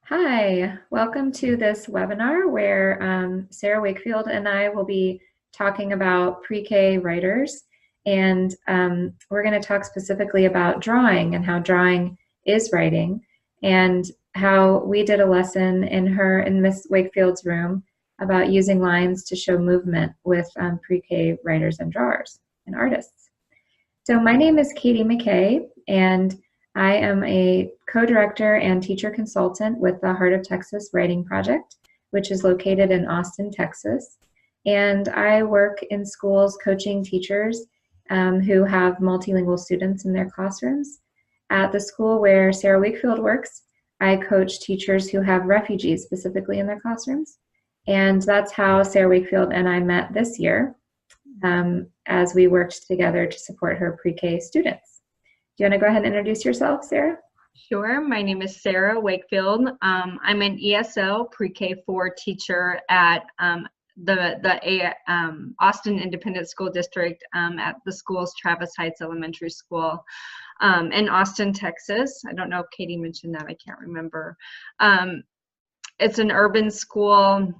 Hi, welcome to this webinar where Sarah Wakefield and I will be talking about pre-K writers, and we're going to talk specifically about drawing and how drawing is writing, and how we did a lesson in Miss Wakefield's room about using lines to show movement with pre-K writers and drawers and artists. So my name is Katie McKay, and I am a co-director and teacher consultant with the Heart of Texas Writing Project, which is located in Austin, Texas. And I work in schools coaching teachers who have multilingual students in their classrooms. At the school where Sarah Wakefield works, I coach teachers who have refugees specifically in their classrooms. And that's how Sarah Wakefield and I met this year as we worked together to support her pre-K students. Do you want to go ahead and introduce yourself, Sarah? Sure. My name is Sarah Wakefield. I'm an ESL pre-K4 teacher at the Austin Independent School District at the school's Travis Heights Elementary School in Austin, Texas. I don't know if Katie mentioned that. I can't remember. It's an urban school.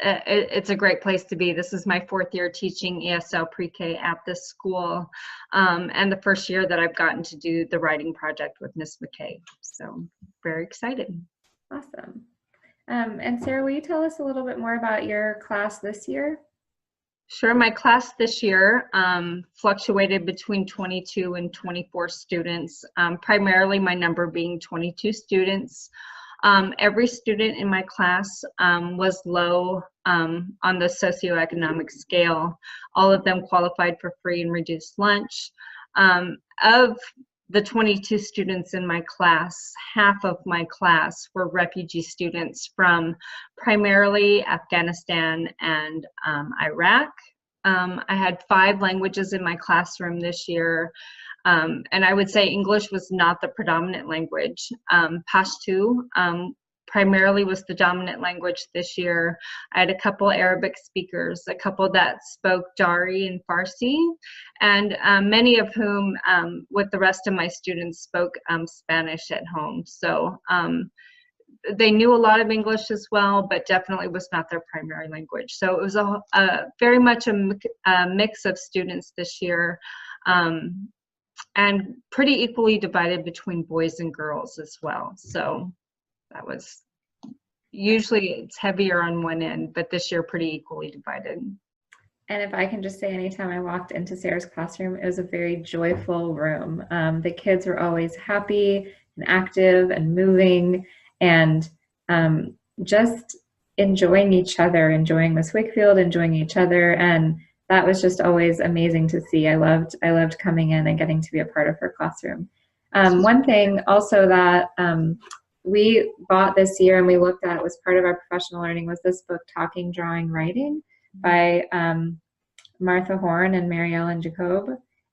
It's a great place to be. This is my 4th year teaching ESL pre-K at this school, and the first year that I've gotten to do the writing project with Miss McKay. So very excited. Awesome. And Sarah, will you tell us a little bit more about your class this year? Sure. My class this year fluctuated between 22 and 24 students, primarily my number being 22 students. Every student in my class was low on the socioeconomic scale. All of them qualified for free and reduced lunch. Of the 22 students in my class, half of my class were refugee students from primarily Afghanistan and Iraq. I had 5 languages in my classroom this year. And I would say English was not the predominant language. Pashto primarily was the dominant language this year. I had a couple Arabic speakers, a couple that spoke Dari and Farsi, and many of whom, with the rest of my students, spoke Spanish at home. So they knew a lot of English as well, but definitely was not their primary language. So it was very much a mix of students this year. And pretty equally divided between boys and girls as well. So that was, usually it's heavier on one end, but this year pretty equally divided. And if I can just say, anytime I walked into Sarah's classroom, it was a very joyful room. The kids were always happy and active and moving and just enjoying each other, enjoying Miss Wakefield, enjoying each other, and that was just always amazing to see. I loved coming in and getting to be a part of her classroom. One thing also that we bought this year and we looked at was part of our professional learning was this book, Talking, Drawing, Writing by Martha Horn and Mary Ellen Jacob.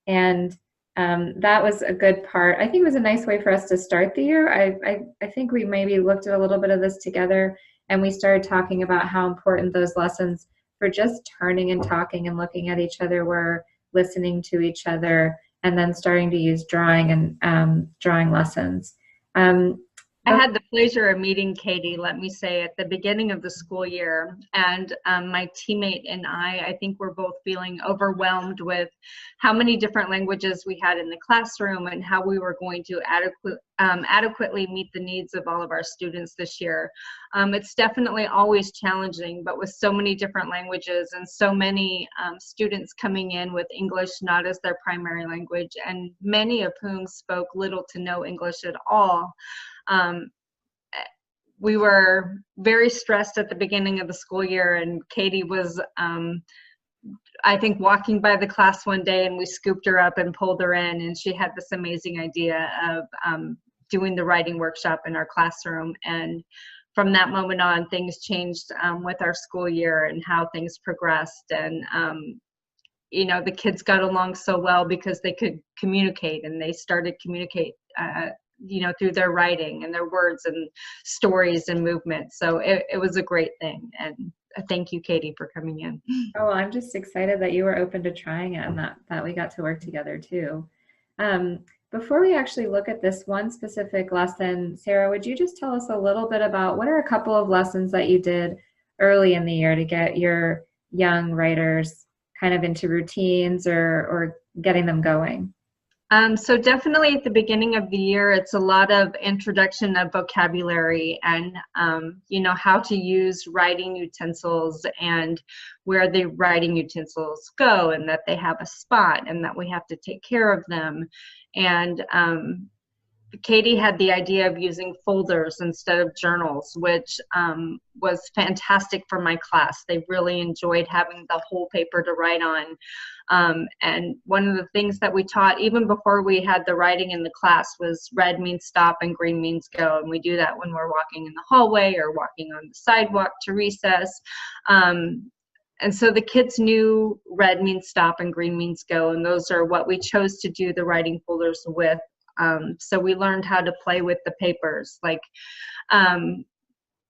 And that was a good part. I think it was a nice way for us to start the year. I think we maybe looked at a little bit of this together and we started talking about how important those lessons for just turning and talking and looking at each other, we're listening to each other, and then starting to use drawing and drawing lessons. I had the pleasure of meeting Katie, let me say, at the beginning of the school year, and my teammate and I think we're both feeling overwhelmed with how many different languages we had in the classroom and how we were going to adequately meet the needs of all of our students this year. It's definitely always challenging, but with so many different languages and so many students coming in with English not as their primary language, and many of whom spoke little to no English at all, we were very stressed at the beginning of the school year, and Katie was, I think, walking by the class one day, and we scooped her up and pulled her in, and she had this amazing idea of doing the writing workshop in our classroom. And from that moment on, things changed with our school year and how things progressed. And you know, the kids got along so well because they could communicate, and they started communicate you know, through their writing and their words and stories and movements. So it was a great thing. And thank you, Katie, for coming in. Oh, well, I'm just excited that you were open to trying it and that we got to work together too. before we actually look at this one specific lesson, Sarah, would you just tell us a little bit about what are a couple of lessons that you did early in the year to get your young writers kind of into routines or getting them going? So definitely at the beginning of the year, it's a lot of introduction of vocabulary and, how to use writing utensils and where the writing utensils go, and that they have a spot and that we have to take care of them. And Katie had the idea of using folders instead of journals, which was fantastic for my class. They really enjoyed having the whole paper to write on. And one of the things that we taught, even before we had the writing in the class, was red means stop and green means go. And we do that when we're walking in the hallway or walking on the sidewalk to recess. And so the kids knew red means stop and green means go, and those are what we chose to do the writing folders with. So we learned how to play with the papers. Like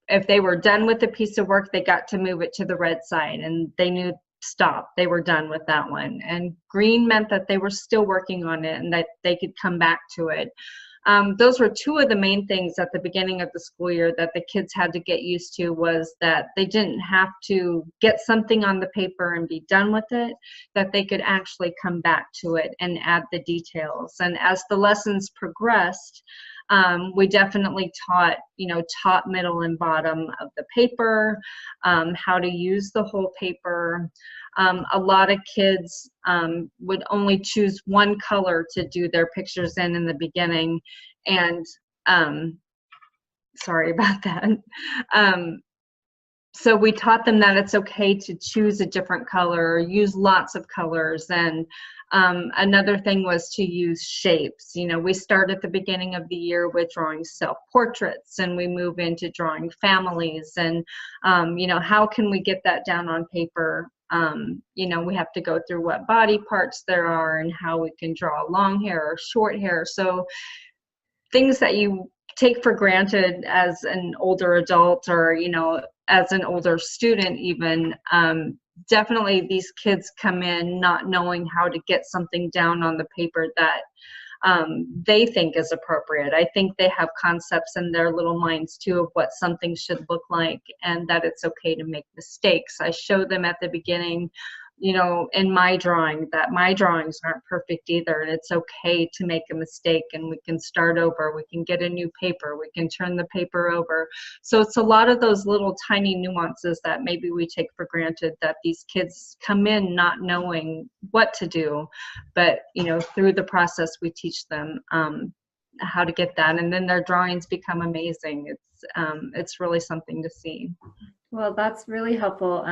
if they were done with a piece of work, they got to move it to the red side, and they knew stop, they were done with that one. And green meant that they were still working on it and that they could come back to it. Those were two of the main things at the beginning of the school year that the kids had to get used to, was that they didn't have to get something on the paper and be done with it, that they could actually come back to it and add the details. And as the lessons progressed, we definitely taught, top, middle, and bottom of the paper, how to use the whole paper. A lot of kids would only choose one color to do their pictures in the beginning, and sorry about that. So we taught them that it's okay to choose a different color or use lots of colors. And another thing was to use shapes. We start at the beginning of the year with drawing self-portraits, and we move into drawing families. And, how can we get that down on paper? We have to go through what body parts there are and how we can draw long hair or short hair. So things that you take for granted as an older adult, or, as an older student even, definitely these kids come in not knowing how to get something down on the paper that they think is appropriate. I think they have concepts in their little minds too of what something should look like, and that it's okay to make mistakes. I show them at the beginning, in my drawing, that my drawings aren't perfect either, and it's okay to make a mistake, and we can start over, we can get a new paper, we can turn the paper over. So it's a lot of those little tiny nuances that maybe we take for granted, that these kids come in not knowing what to do, but through the process we teach them how to get that, and then their drawings become amazing. It's really something to see. Well, that's really helpful,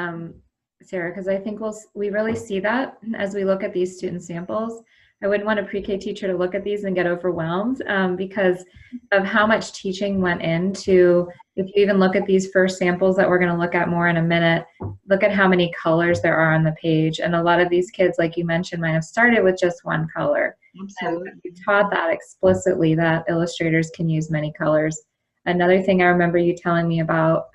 Sarah, because I think we really see that as we look at these student samples. I wouldn't want a pre-K teacher to look at these and get overwhelmed because of how much teaching went into, if you even look at these first samples that we're going to look at more in a minute, look at how many colors there are on the page. And a lot of these kids, like you mentioned, might have started with just one color. Absolutely. And you taught that explicitly, that illustrators can use many colors. Another thing I remember you telling me about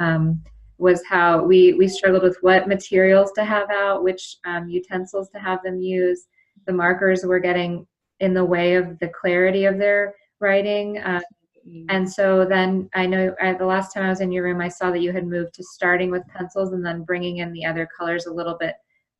was how we struggled with what materials to have out, which utensils to have them use. The markers were getting in the way of the clarity of their writing. And so then I know the last time I was in your room, I saw that you had moved to starting with pencils and then bringing in the other colors a little bit,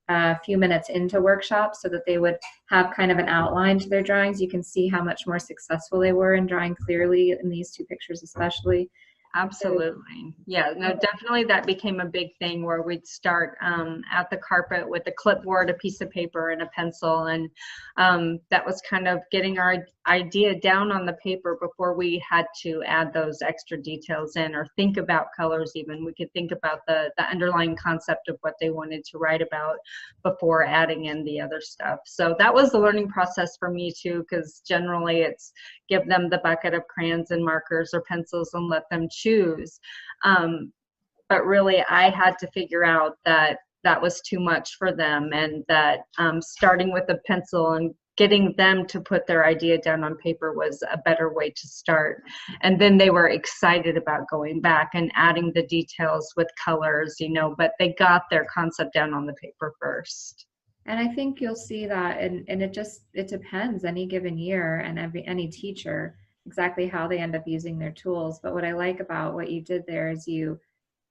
a few minutes into workshops, so that they would have kind of an outline to their drawings. You can see how much more successful they were in drawing clearly in these two pictures especially. Absolutely. Yeah, no, definitely that became a big thing, where we'd start at the carpet with a clipboard, a piece of paper, and a pencil. And that was kind of getting our idea down on the paper before we had to add those extra details in or think about colors even. We could think about the underlying concept of what they wanted to write about before adding in the other stuff. So that was the learning process for me too, because generally it's give them the bucket of crayons and markers or pencils and let them choose. But really I had to figure out that that was too much for them, and that starting with a pencil and getting them to put their idea down on paper was a better way to start. And then they were excited about going back and adding the details with colors, but they got their concept down on the paper first. And I think you'll see that, and it depends any given year and any teacher exactly how they end up using their tools. But what I like about what you did there is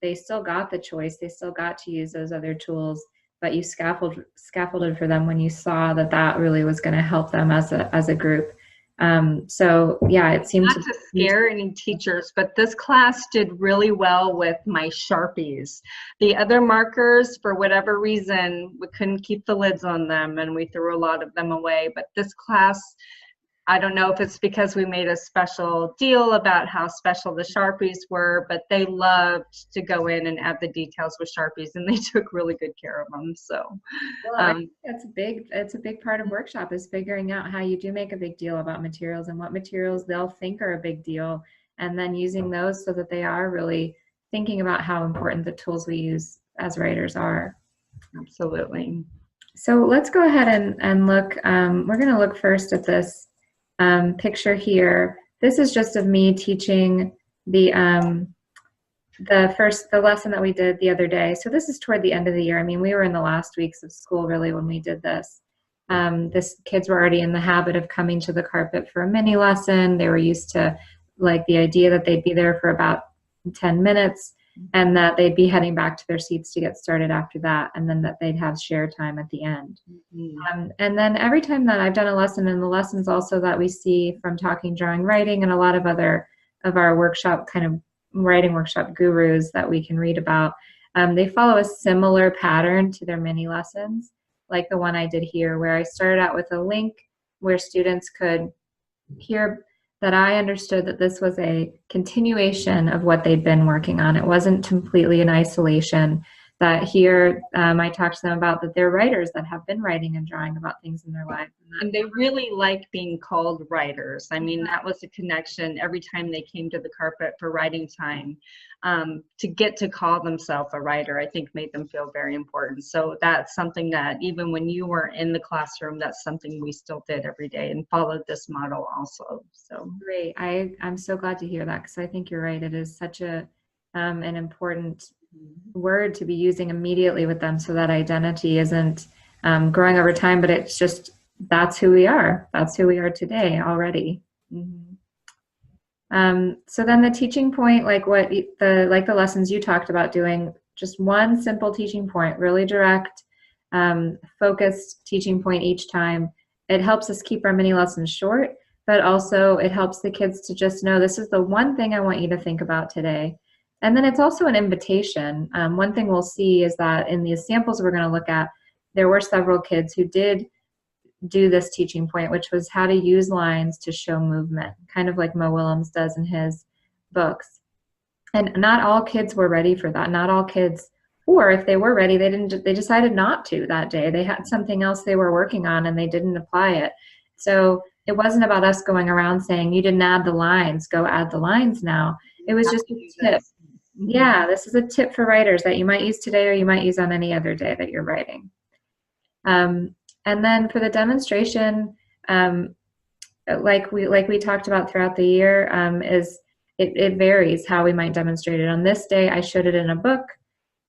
they still got the choice, they still got to use those other tools, but you scaffolded for them when you saw that that really was going to help them as a group. So yeah, it seemed Not to to scare any teachers, but this class did really well with my Sharpies. The other markers, for whatever reason, we couldn't keep the lids on them and we threw a lot of them away. But this class, I don't know if it's because we made a special deal about how special the Sharpies were, but they loved to go in and add the details with Sharpies, and they took really good care of them. So, Well, I think it's a big part of workshop is figuring out how you do make a big deal about materials and what materials they'll think are a big deal, and then using those so that they are really thinking about how important the tools we use as writers are. absolutely. So let's go ahead and look. We're going to look first at this picture here. This is just of me teaching the lesson that we did the other day. So this is toward the end of the year. I mean, we were in the last weeks of school really when we did this. Kids were already in the habit of coming to the carpet for a mini lesson. They were used to like the idea that they'd be there for about 10 minutes and that they'd be heading back to their seats to get started after that, and then that they'd have share time at the end. And then every time that I've done a lesson, and the lessons also that we see from Talking, Drawing, Writing, and a lot of other of our workshop kind of writing workshop gurus that we can read about, they follow a similar pattern to their mini lessons, like the one I did here, where I started out with a link where students could hear that I understood that this was a continuation of what they'd been working on. It wasn't completely in isolation. That here I talked to them about that they're writers that have been writing and drawing about things in their life. And they really like being called writers. I mean, that was a connection every time they came to the carpet for writing time. To get to call themselves a writer, I think made them feel very important. So that's something that even when you were in the classroom, that's something we still did every day and followed this model also. So great. I'm so glad to hear that, because I think you're right. It is such an important word to be using immediately with them, so that identity isn't growing over time, but it's just that's who we are. That's who we are today already. So then the teaching point, like the lessons you talked about doing, just one simple teaching point, really direct, focused teaching point each time. It helps us keep our mini lessons short, but also it helps the kids to just know this is the one thing I want you to think about today. And then it's also an invitation. One thing we'll see is that in the samples we're going to look at, there were several kids who did do this teaching point, which was how to use lines to show movement, kind of like Mo Willems does in his books. And not all kids were ready for that. Not all kids, or if they were ready, they decided not to that day. They had something else they were working on and they didn't apply it. So it wasn't about us going around saying, you didn't add the lines, go add the lines now. It was just a tip. Yeah, this is a tip for writers that you might use today or you might use on any other day that you're writing. And then for the demonstration, like we talked about throughout the year, is it varies how we might demonstrate it. On this day, I showed it in a book,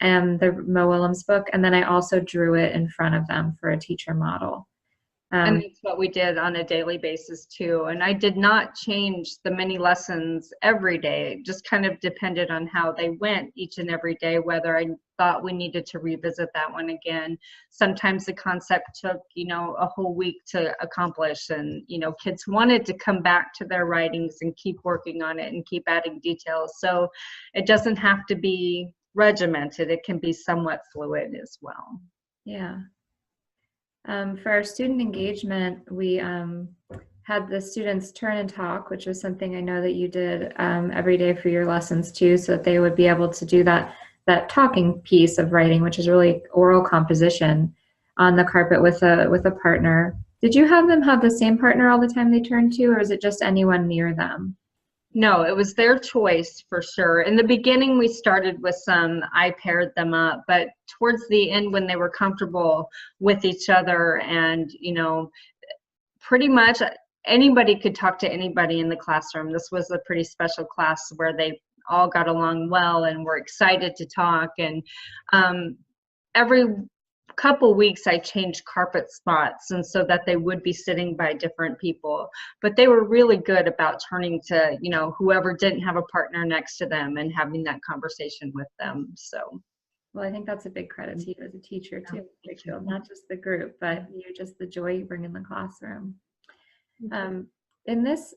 the Mo Willems book, and then I also drew it in front of them for a teacher model. And that's what we did on a daily basis too. And I did not change the mini lessons every day. It just kind of depended on how they went each and every day, whether I thought we needed to revisit that one again. Sometimes the concept took, a whole week to accomplish, and, kids wanted to come back to their writings and keep working on it and keep adding details. So it doesn't have to be regimented. It can be somewhat fluid as well. Yeah. For our student engagement, we had the students turn and talk, which was something I know that you did every day for your lessons too, so that they would be able to do that talking piece of writing, which is really oral composition on the carpet with a partner. Did you have them have the same partner all the time they turned to, or is it just anyone near them? No, it was their choice for sure. In the beginning, we started with I paired them up, but towards the end when they were comfortable with each other and, pretty much anybody could talk to anybody in the classroom. This was a pretty special class where they all got along well and were excited to talk. And every couple weeks I changed carpet spots, and so that they would be sitting by different people. But they were really good about turning to, you know, whoever didn't have a partner next to them and having that conversation with them. So Well, I think that's a big credit to you as a teacher too, Wakefield, not just the group, but you're just the joy you bring in the classroom. In this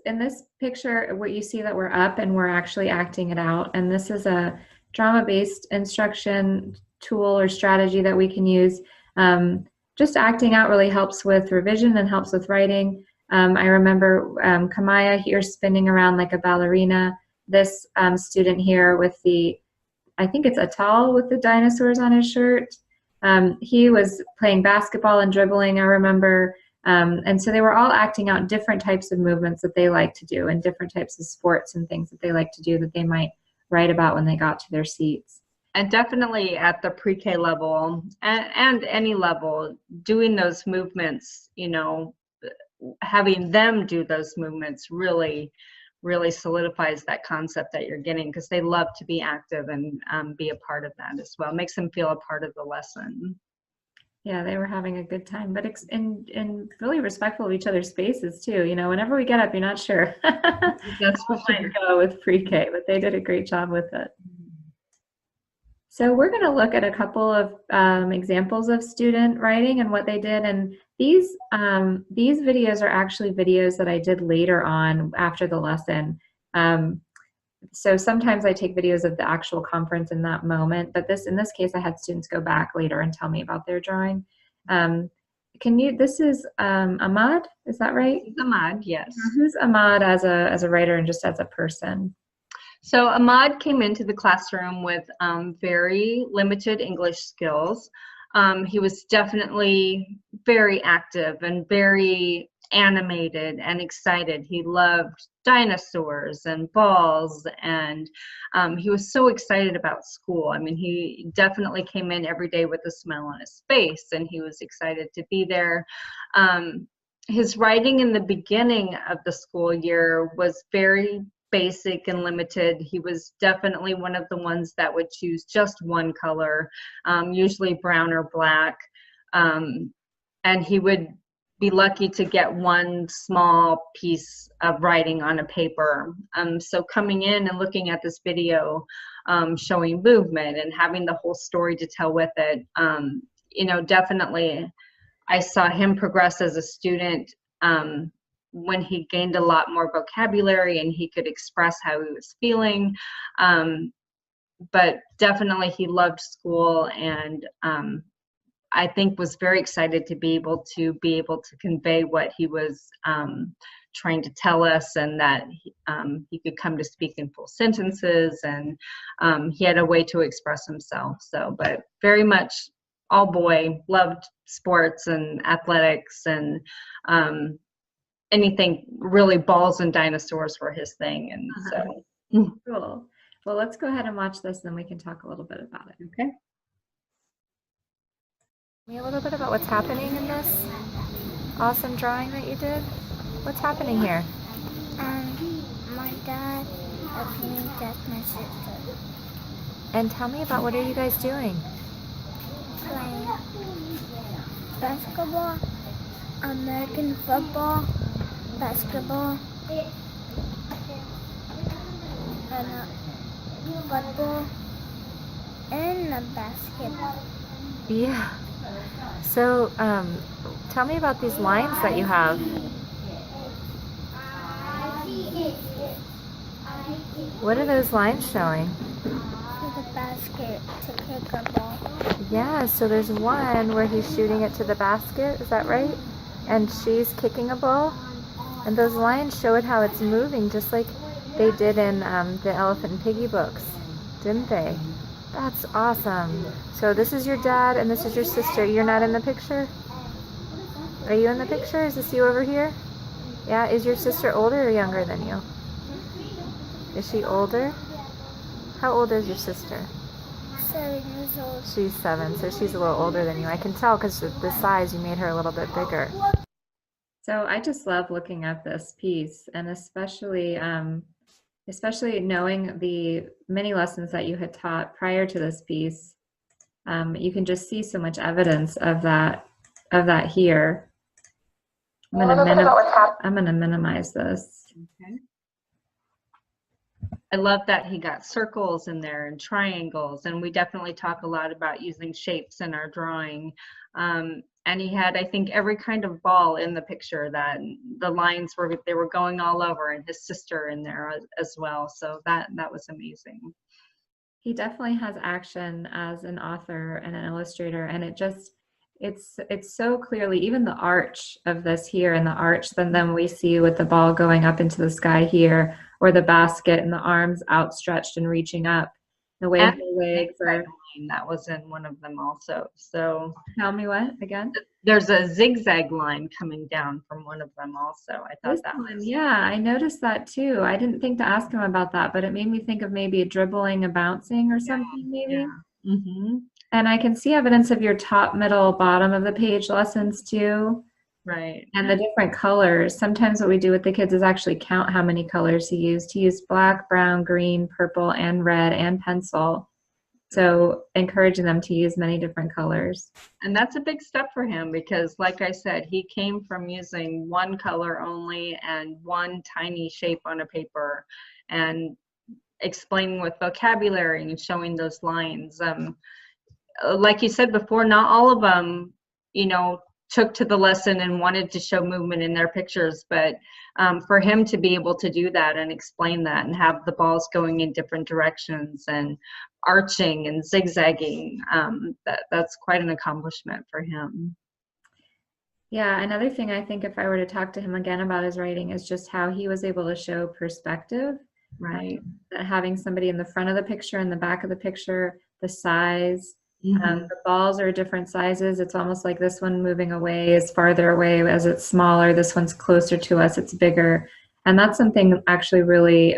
picture, what you see that we're up and we're actually acting it out, and this is a drama-based instruction tool or strategy that we can use. Just acting out really helps with revision and helps with writing. I remember Kamaya here spinning around like a ballerina. This student here with the, I think it's a towel with the dinosaurs on his shirt. He was playing basketball and dribbling, I remember. And so they were all acting out different types of movements that they like to do and different types of sports and things that they like to do that they might write about when they got to their seats. And definitely at the pre-K level and any level, doing those movements, you know, having them do those movements really solidifies that concept that you're getting, because they love to be active and be a part of that as well. It makes them feel a part of the lesson. Yeah, they were having a good time, but and really respectful of each other's spaces too. You know, whenever we get up, you're not sure. That's for sure. Go with pre-K, but they did a great job with it. So we're going to look at a couple of examples of student writing and what they did. And these videos are actually videos that I did later on after the lesson. So sometimes I take videos of the actual conference in that moment, but in this case, I had students go back later and tell me about their drawing. This is Ahmad, is that right? Ahmad, yes. Who's Ahmad as a writer and just as a person? So Ahmad came into the classroom with very limited English skills. He was definitely very active and very animated and excited. He loved dinosaurs and balls, and he was so excited about school. I mean, he definitely came in every day with a smile on his face, and he was excited to be there. His writing in the beginning of the school year was very basic and limited. He was definitely one of the ones that would choose just one color, usually brown or black, and he would be lucky to get one small piece of writing on a paper. So coming in and looking at this video, showing movement and having the whole story to tell with it, you know, definitely I saw him progress as a student when he gained a lot more vocabulary and he could express how he was feeling. But definitely he loved school, and I think was very excited to be able to convey what he was trying to tell us, and that he could come to speak in full sentences, and he had a way to express himself. So, but very much all boy, loved sports and athletics, and anything really, balls and dinosaurs were his thing. And so cool. Well, let's go ahead and watch this, and then we can talk a little bit about it. Okay. Tell me a little bit about what's happening in this awesome drawing that you did. What's happening here? My dad, me, that's my sister. And tell me about, what are you guys doing? Playing basketball, American football, basketball, and football, and a basketball. Yeah. So, tell me about these lines that you have. What are those lines showing? To the basket to kick a ball. Yeah, so there's one where he's shooting it to the basket, is that right? And she's kicking a ball. And those lines show it how it's moving, just like they did in the Elephant and Piggy books, didn't they? That's awesome. So this is your dad and this is your sister. You're not in the picture? Are you in the picture? Is this you over here? Yeah, is your sister older or younger than you? Is she older? How old is your sister? 7 years old. She's 7, so she's a little older than you. I can tell because the size, you made her a little bit bigger. So I just love looking at this piece, and especially knowing the many lessons that you had taught prior to this piece. You can just see so much evidence of that here. I'm gonna minimize this. Okay. I love that he got circles in there and triangles, and we definitely talk a lot about using shapes in our drawing. And he had, I think, every kind of ball in the picture, that the lines they were going all over, and his sister in there as well. So that was amazing. He definitely has action as an author and an illustrator, and it's so clearly, even the arch of this here, and the arch then we see with the ball going up into the sky here, or the basket and the arms outstretched and reaching up, the way her legs are. That was in one of them also. So tell me what again? There's a zigzag line coming down from one of them also. I thought this that one, was, yeah, I noticed that too. I didn't think to ask him about that, but it made me think of maybe a dribbling, a bouncing or something, maybe. Yeah. Mm-hmm. And I can see evidence of your top, middle, bottom of the page lessons too. Right. And the different colors. Sometimes what we do with the kids is actually count how many colors he used. He used black, brown, green, purple, and red, and pencil. So encouraging them to use many different colors. And that's a big step for him, because like I said, he came from using one color only and one tiny shape on a paper, and explaining with vocabulary and showing those lines. Like you said before, not all of them, took to the lesson and wanted to show movement in their pictures, but for him to be able to do that and explain that and have the balls going in different directions and arching and zigzagging, that's quite an accomplishment for him. Yeah, another thing I think, if I were to talk to him again about his writing, is just how he was able to show perspective. Right. That having somebody in the front of the picture and the back of the picture, the size, Mm-hmm. the balls are different sizes. It's almost like this one moving away is farther away as it's smaller. This one's closer to us, it's bigger. And that's something actually really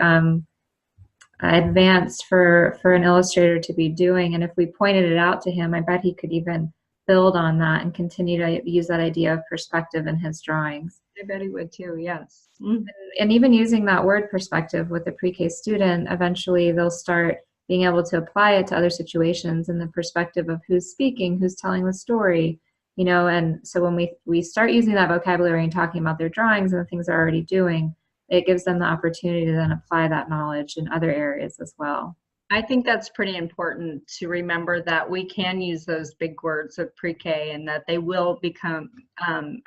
advanced for an illustrator to be doing. And if we pointed it out to him, I bet he could even build on that and continue to use that idea of perspective in his drawings. I bet he would too, yes. Mm-hmm. And even using that word perspective with a pre-K student, eventually they'll start being able to apply it to other situations in the perspective of who's speaking, who's telling the story, and so when we start using that vocabulary and talking about their drawings and the things they're already doing, it gives them the opportunity to then apply that knowledge in other areas as well. I think that's pretty important to remember, that we can use those big words of pre-K, and that they will become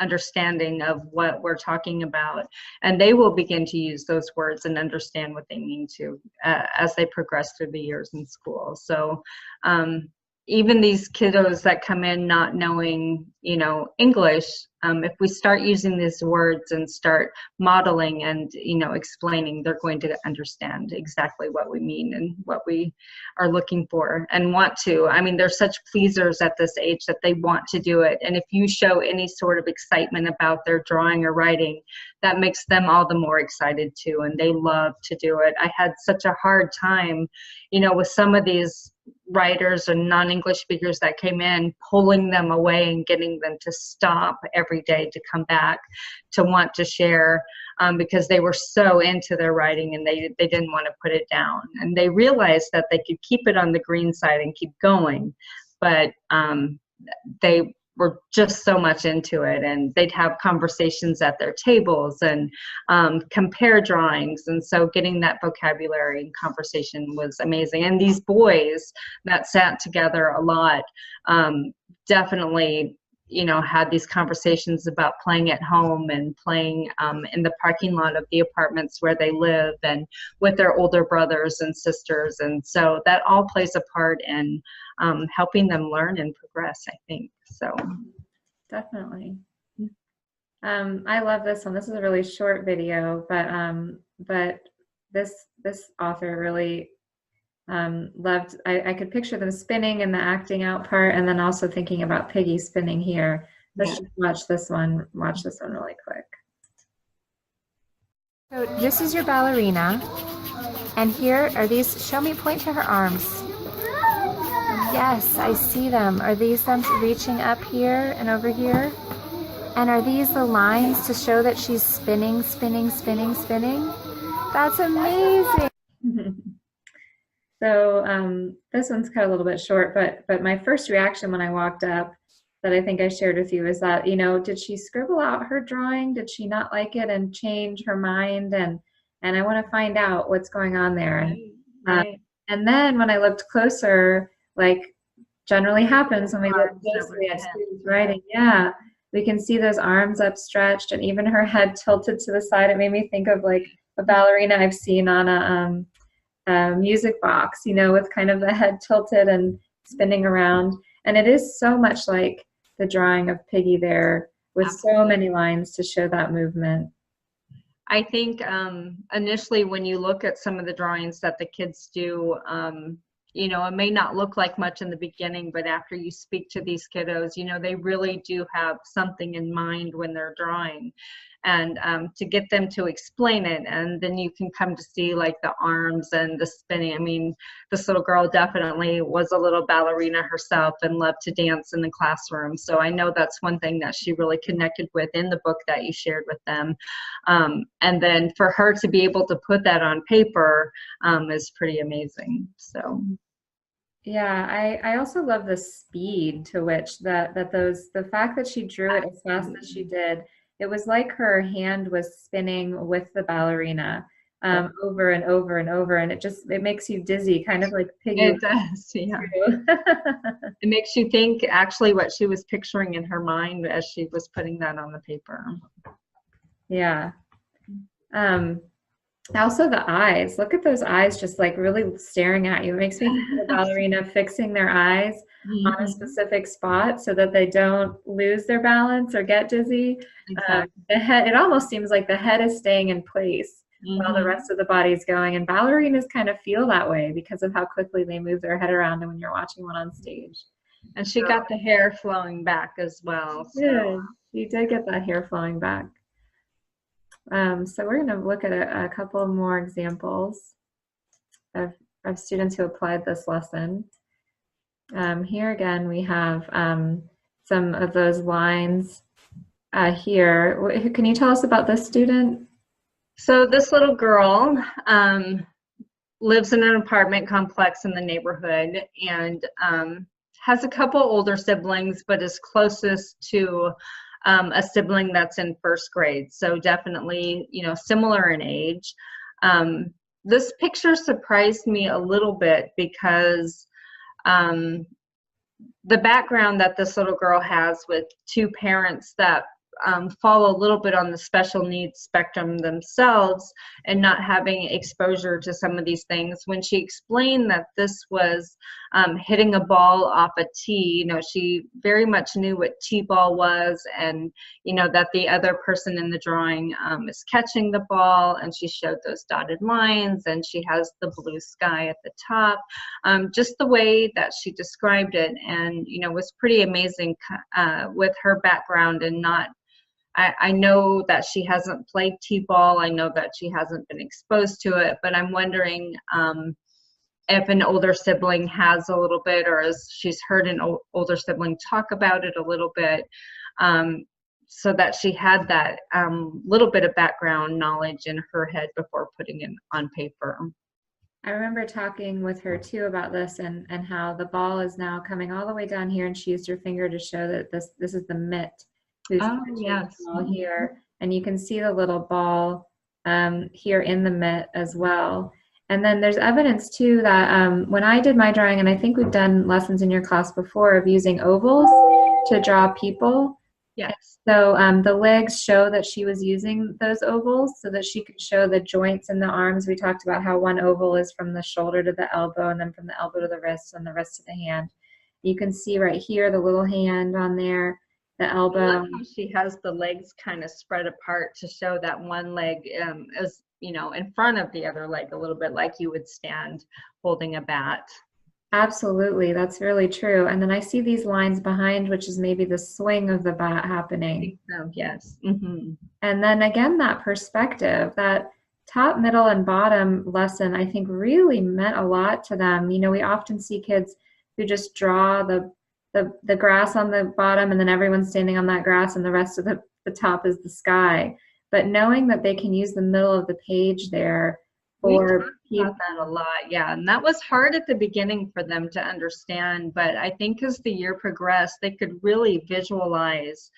understanding of what we're talking about, and they will begin to use those words and understand what they mean to as they progress through the years in school. So even these kiddos that come in not knowing, English, if we start using these words and start modeling and, explaining, they're going to understand exactly what we mean and what we are looking for and want to. I mean, they're such pleasers at this age that they want to do it. And if you show any sort of excitement about their drawing or writing, that makes them all the more excited too. And they love to do it. I had such a hard time, with some of these writers and non-English speakers that came in, pulling them away and getting them to stop every day to come back to want to share, because they were so into their writing and they didn't want to put it down. And they realized that they could keep it on the green side and keep going, but they were just so much into it, and they'd have conversations at their tables and compare drawings. And so getting that vocabulary and conversation was amazing. And these boys that sat together a lot definitely, had these conversations about playing at home and playing in the parking lot of the apartments where they live and with their older brothers and sisters. And so that all plays a part in helping them learn and progress, I think. So definitely. I love this one. This is a really short video, but this author really loved. I could picture them spinning and the acting out part, and then also thinking about Piggy spinning here. Let's just watch this one really quick. So this is your ballerina, and here are these. Show me, point to her arms. Yes, I see them. Are these them reaching up here and over here? And are these the lines to show that she's spinning, spinning, spinning, spinning? That's amazing. So this one's cut a little bit short, but my first reaction when I walked up that I think I shared with you is that, did she scribble out her drawing? Did she not like it and change her mind? And I want to find out what's going on there. Right. And then when I looked closer, like generally happens when we look Arms over closely the at head. students writing, yeah, we can see those arms upstretched and even her head tilted to the side. It made me think of like a ballerina I've seen on a music box, with kind of the head tilted and spinning around. And it is so much like the drawing of Piggy there with so many lines to show that movement. I think initially when you look at some of the drawings that the kids do, it may not look like much in the beginning, but after you speak to these kiddos, they really do have something in mind when they're drawing. And to get them to explain it, and then you can come to see like the arms and the spinning. I mean, this little girl definitely was a little ballerina herself and loved to dance in the classroom. So I know that's one thing that she really connected with in the book that you shared with them. And then for her to be able to put that on paper is pretty amazing. So. Yeah, I also love the speed to which the fact that she drew it as fast as she did, it was like her hand was spinning with the ballerina over and over and over, and it makes you dizzy, kind of like Piggy. It does, yeah. It makes you think actually what she was picturing in her mind as she was putting that on the paper. Yeah. Also the eyes, look at those eyes just like really staring at you. It makes me think of the ballerina fixing their eyes on a specific spot so that they don't lose their balance or get dizzy. Exactly. The head, it almost seems like the head is staying in place while the rest of the body is going. And ballerinas kind of feel that way because of how quickly they move their head around when you're watching one on stage. And she got the hair flowing back as well. So. She did get that hair flowing back. So we're going to look at a couple more examples of students who applied this lesson. Here again, we have some of those lines here. Can you tell us about this student? So this little girl lives in an apartment complex in the neighborhood and has a couple older siblings, but is closest to a sibling that's in first grade. So definitely, similar in age. This picture surprised me a little bit because the background that this little girl has with two parents that fall a little bit on the special needs spectrum themselves and not having exposure to some of these things. When she explained that this was hitting a ball off a tee, she very much knew what T-ball was, and that the other person in the drawing is catching the ball, and she showed those dotted lines, and she has the blue sky at the top. Just the way that she described it, and was pretty amazing with her background and not. I know that she hasn't played T-ball. I know that she hasn't been exposed to it, but I'm wondering if an older sibling has a little bit, or as she's heard an older sibling talk about it a little bit, so that she had that little bit of background knowledge in her head before putting it on paper. I remember talking with her too about this and how the ball is now coming all the way down here, and she used her finger to show that this is the mitt. Yes. Here, and you can see the little ball here in the mitt as well. And then there's evidence too that when I did my drawing, and I think we've done lessons in your class before of using ovals to draw people. Yes. So the legs show that she was using those ovals so that she could show the joints in the arms. We talked about how one oval is from the shoulder to the elbow, and then from the elbow to the wrist, and the wrist to the hand. You can see right here the little hand on there. The elbow. I love how she has the legs kind of spread apart to show that one leg is, in front of the other leg a little bit, like you would stand holding a bat. Absolutely, that's really true. And then I see these lines behind, which is maybe the swing of the bat happening. Oh, yes. And then again, that perspective, that top, middle, and bottom lesson, I think really meant a lot to them. We often see kids who just draw the grass on the bottom, and then everyone's standing on that grass, and the rest of the top is the sky. But knowing that they can use the middle of the page there We for talked people. about that a lot, yeah, and that was hard at the beginning for them to understand, but I think as the year progressed, they could really visualize,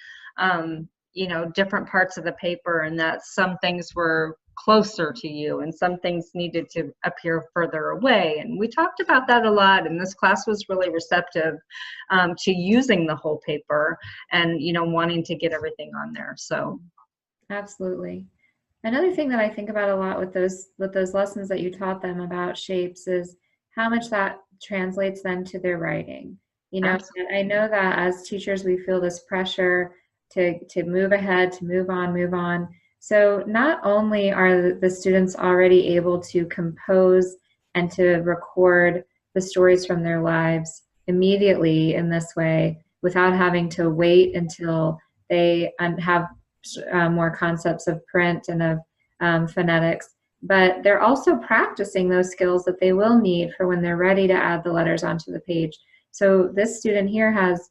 you know, different parts of the paper, and that some things were closer to you and some things needed to appear further away. And we talked about that a lot, and this class was really receptive to using the whole paper and, you know, wanting to get everything on there. So Absolutely. Another thing that I think about a lot with those lessons that you taught them about shapes is how much that translates then to their writing. You know, absolutely. I know that as teachers we feel this pressure to move ahead, to move on, move on. So not only are the students already able to compose and to record the stories from their lives immediately in this way without having to wait until they have more concepts of print and of phonetics, but they're also practicing those skills that they will need for when they're ready to add the letters onto the page. So this student here has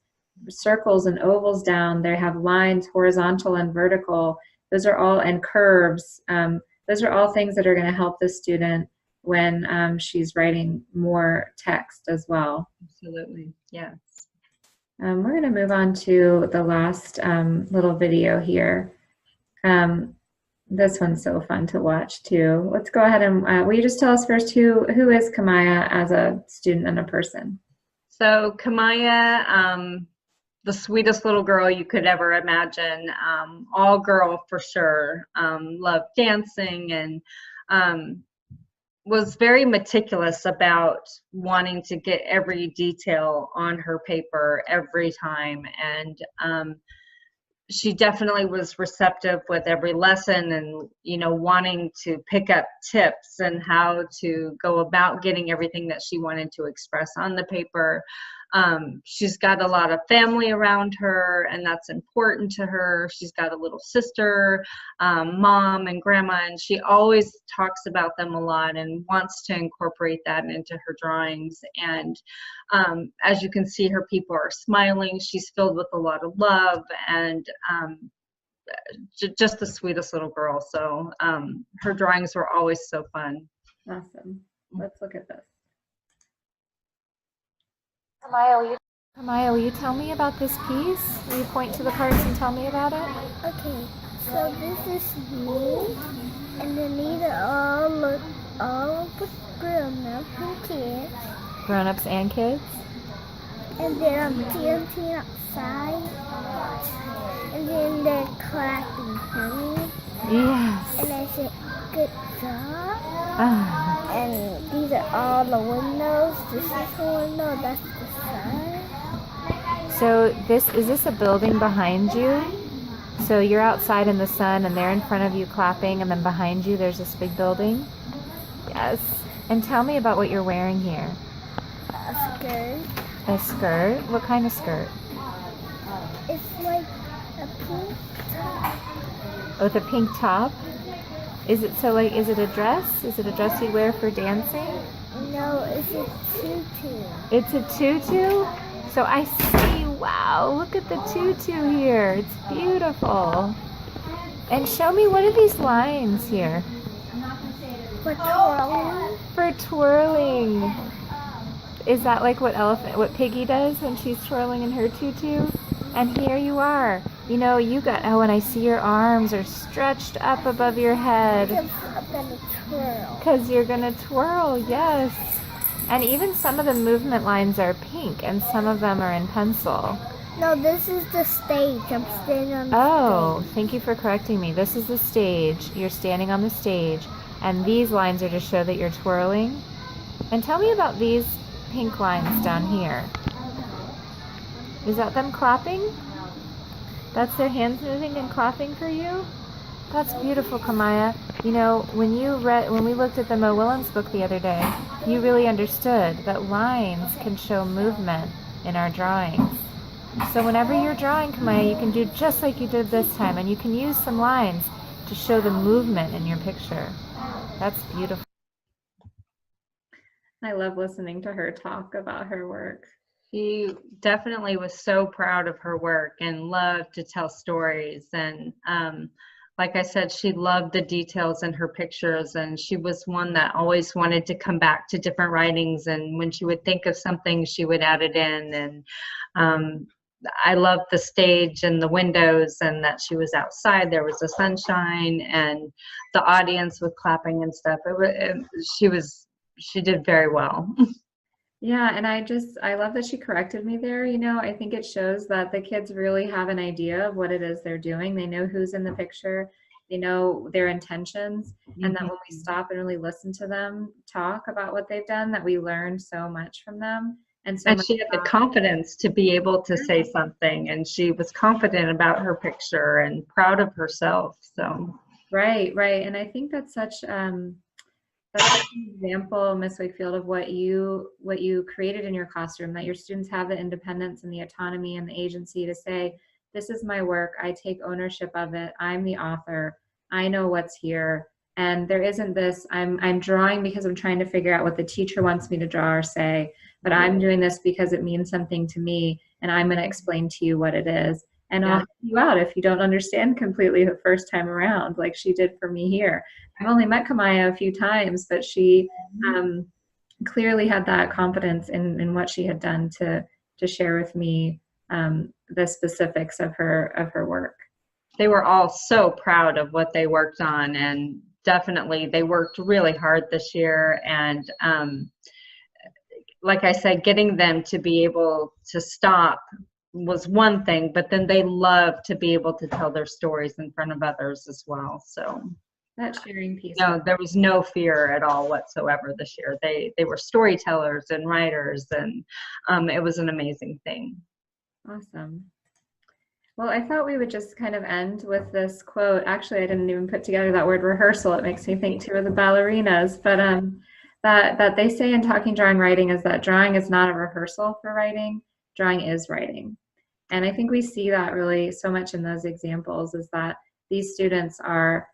circles and ovals down. They have lines, horizontal and vertical. Those are all, and curves. Those are all things that are going to help the student when she's writing more text as well. Absolutely, yes. We're going to move on to the last little video here. This one's so fun to watch too. Let's go ahead and will you just tell us first who is Kamaya as a student and a person? So Kamaya, the sweetest little girl you could ever imagine, all girl for sure, loved dancing and was very meticulous about wanting to get every detail on her paper every time. And she definitely was receptive with every lesson and, you know, wanting to pick up tips and how to go about getting everything that she wanted to express on the paper. She's got a lot of family around her, and that's important to her. She's got a little sister, mom and grandma, and she always talks about them a lot and wants to incorporate that into her drawings. And as you can see, her people are smiling. She's filled with a lot of love and just the sweetest little girl. So her drawings were always so fun. Awesome. Let's look at this. Kamaya, will you tell me about this piece? Will you point to the parts and tell me about it? Okay, so this is me, and then these are all the grown-ups and kids. Grown-ups and kids? And then I'm dancing outside, and then they're clapping for me. Yes. And I said, good job. Ah. And these are all the windows. This is the window, that's the sun. So is this a building behind you? So you're outside in the sun and they're in front of you clapping, and then behind you there's this big building? Yes. And tell me about what you're wearing here. A skirt. A skirt? What kind of skirt? It's like a pink top. Oh, with a pink top? Is it a dress? Is it a dress you'd wear for dancing? No, it's a tutu. It's a tutu? So I see, wow, look at the tutu here. It's beautiful. And show me, what are these lines here? For twirling. For twirling. Is that like what Piggy does when she's twirling in her tutu? And here you are. You know, and I see your arms are stretched up above your head. Because I'm gonna twirl. Because you're gonna twirl, yes. And even some of the movement lines are pink and some of them are in pencil. No, this is the stage. I'm standing on the Oh, thank you for correcting me. This is the stage. You're standing on the stage. And these lines are to show that you're twirling. And tell me about these pink lines down here. Is that them clapping? That's their hands moving and clapping for you? That's beautiful, Kamaya. You know, when we looked at the Mo Willems book the other day, you really understood that lines can show movement in our drawings. So whenever you're drawing, Kamaya, you can do just like you did this time, and you can use some lines to show the movement in your picture. That's beautiful. I love listening to her talk about her work. She definitely was so proud of her work and loved to tell stories. And Like I said, she loved the details in her pictures, and she was one that always wanted to come back to different writings, and when she would think of something, she would add it in. And I loved the stage and the windows, and that she was outside, there was the sunshine, and the audience with clapping and stuff. She did very well. Yeah, and I love that she corrected me there. I think it shows that the kids really have an idea of what it is they're doing. They know who's in the picture, they know their intentions, and that when we stop and really listen to them talk about what they've done, that we learn so much from them. And so And much she had the confidence to be able to say something, and she was confident about her picture and proud of herself. So right, right. And I think that's such that's an example, Miss Wakefield, of what you created in your classroom, that your students have the independence and the autonomy and the agency to say, this is my work, I take ownership of it, I'm the author, I know what's here. And there isn't this, I'm drawing because I'm trying to figure out what the teacher wants me to draw or say, but I'm doing this because it means something to me, and I'm going to explain to you what it is. And I'll help you out if you don't understand completely the first time around, like she did for me here. I've only met Kamaya a few times, but she clearly had that confidence in what she had done to share with me the specifics of her work. they were all so proud of what they worked on, and definitely they worked really hard this year. And like I said, getting them to be able to stop was one thing, but then they love to be able to tell their stories in front of others as well. So that sharing piece. No, there was no fear at all whatsoever this year. They were storytellers and writers, and it was an amazing thing. Awesome. Well, I thought we would just kind of end with this quote. Actually, I didn't even put together that word rehearsal. It makes me think too of the ballerinas, but that they say in Talking, Drawing, Writing is that drawing is not a rehearsal for writing. Drawing is writing. And I think we see that really so much in those examples, is that these students are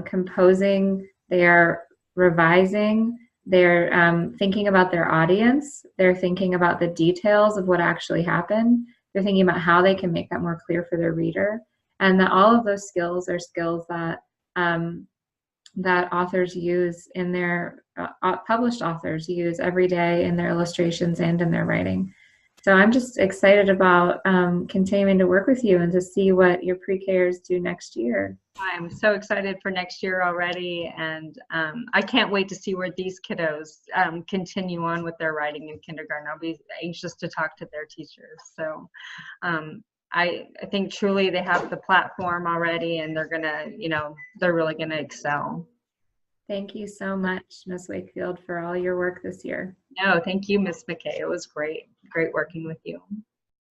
composing, they are revising, they're thinking about their audience, they're thinking about the details of what actually happened, they're thinking about how they can make that more clear for their reader, and that all of those skills are skills that that authors use in their published authors use every day in their illustrations and in their writing. So I'm just excited about continuing to work with you and to see what your pre-Kers do next year. I'm so excited for next year already, and I can't wait to see where these kiddos continue on with their writing in kindergarten. I'll be anxious to talk to their teachers. So I think truly they have the platform already, and they're gonna, they're really gonna excel. Thank you so much, Ms. Wakefield, for all your work this year. No, thank you, Ms. McKay. It was great working with you.